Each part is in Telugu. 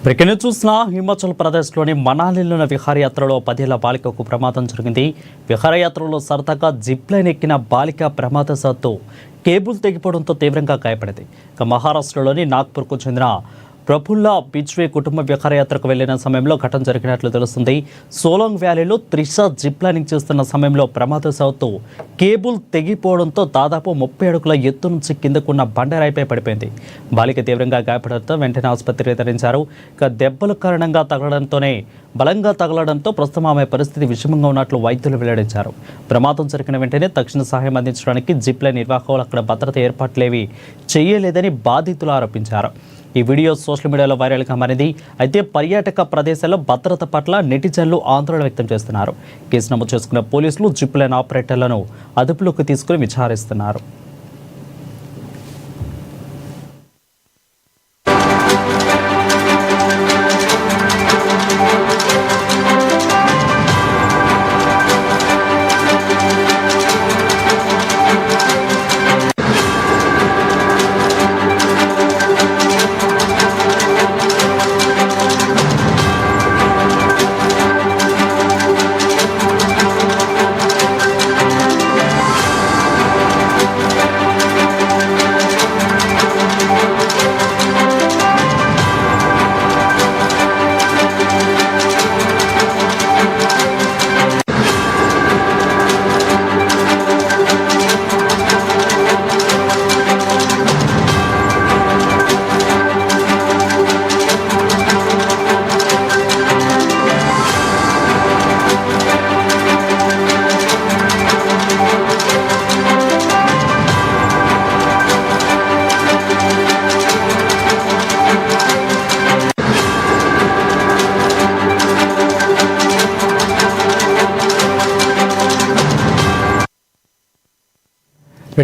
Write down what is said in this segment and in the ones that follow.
ప్రకటన చూసిన హిమాచల్ ప్రదేశ్లోని మనాలిలోని విహారయాత్రలో 10 ఏళ్ల బాలికకు ప్రమాదం జరిగింది. విహారయాత్రలో సరదాగా జిప్ లైన్ ఎక్కిన బాలిక ప్రమాదవశాత్తు కేబుల్ తెగిపోవడంతో తీవ్రంగా గాయపడింది. ఇక మహారాష్ట్రలోని నాగ్పూర్కు చెందిన ప్రఫుల్లా బిజ్వే కుటుంబ విహారయాత్రకు వెళ్లిన సమయంలో ఘటన జరిగినట్లు తెలుస్తుంది. సోలాంగ్ వ్యాలీలో త్రిష జిప్ లైనింగ్ చేస్తున్న సమయంలో ప్రమాదవశాత్తు కేబుల్ తెగిపోవడంతో దాదాపు 30 అడుగుల ఎత్తు నుంచి కిందకున్న బండరాయిపై పడిపోయింది. బాలిక తీవ్రంగా గాయపడడంతో వెంటనే ఆసుపత్రికి తరలించారు. ఇక దెబ్బల కారణంగా బలంగా తగలడంతో ప్రస్తుతం ఆమె పరిస్థితి విషమంగా ఉన్నట్లు వైద్యులు వెల్లడించారు. ప్రమాదం జరిగిన వెంటనే తక్షణ సహాయం అందించడానికి జిప్ లైన్ నిర్వాహకులు అక్కడ భద్రత ఏర్పాట్లేవి చేయలేదని బాధితులు ఆరోపించారు. ఈ వీడియో సోషల్ మీడియాలో వైరల్గా మారింది. అయితే పర్యాటక ప్రదేశాల్లో భద్రత పట్ల నెటిజన్లు ఆందోళన వ్యక్తం చేస్తున్నారు. కేసు నమోదు చేసుకున్న పోలీసులు జిప్ లైన్ ఆపరేటర్లను అదుపులోకి తీసుకుని విచారిస్తున్నారు.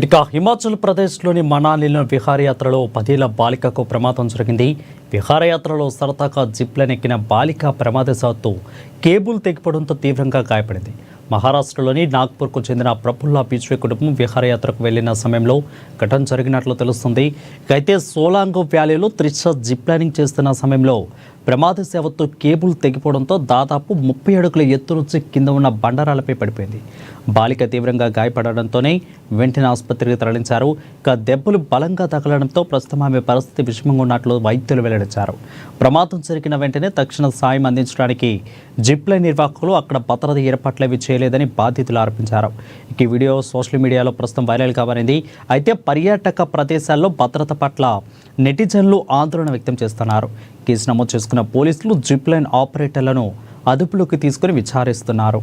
ఇక హిమాచల్ ప్రదేశ్లోని మనాలిలో విహారయాత్రలో 10 ఏళ్ల బాలికకు ప్రమాదం జరిగింది. విహారయాత్రలో సరదాగా జిప్ లైన్ ఎక్కిన బాలిక ప్రమాదవశాత్తు కేబుల్ తెగిపోవడంతో తీవ్రంగా గాయపడింది. మహారాష్ట్రలోని నాగ్పూర్కు చెందిన ప్రఫుల్లా బిజ్వే కుటుంబం విహారయాత్రకు వెళ్లిన సమయంలో ఘటన జరిగినట్లు తెలుస్తుంది. అయితే సోలాంగ్ వ్యాలీలో త్రిష జిప్ లైనింగ్ చేస్తున్న సమయంలో ప్రమాదవశాత్తు కేబుల్ తెగిపోవడంతో దాదాపు 30 అడుగుల ఎత్తు నుంచి కింద ఉన్న బండరాలపై పడిపోయింది. బాలిక తీవ్రంగా గాయపడడంతోనే వెంటనే ఆసుపత్రికి తరలించారు. ఇక దెబ్బలు బలంగా తగలడంతో ప్రస్తుతం ఆమె పరిస్థితి విషమంగా ఉన్నట్లు వైద్యులు వెల్లడించారు. ప్రమాదం జరిగిన వెంటనే తక్షణ సాయం అందించడానికి జిప్ లైన్ నిర్వాహకులు అక్కడ భద్రత ఏర్పాట్లేవి చేయలేదని బాధితులు ఆరోపించారు. ఇక ఈ వీడియో సోషల్ మీడియాలో ప్రస్తుతం వైరల్గా మారింది. అయితే పర్యాటక ప్రదేశాల్లో భద్రత పట్ల నెటిజన్లు ఆందోళన వ్యక్తం చేస్తున్నారు. కేసు నమోదు చేసుకున్న పోలీసులు జిప్ లైన్ ఆపరేటర్లను అదుపులోకి తీసుకుని విచారిస్తున్నారు.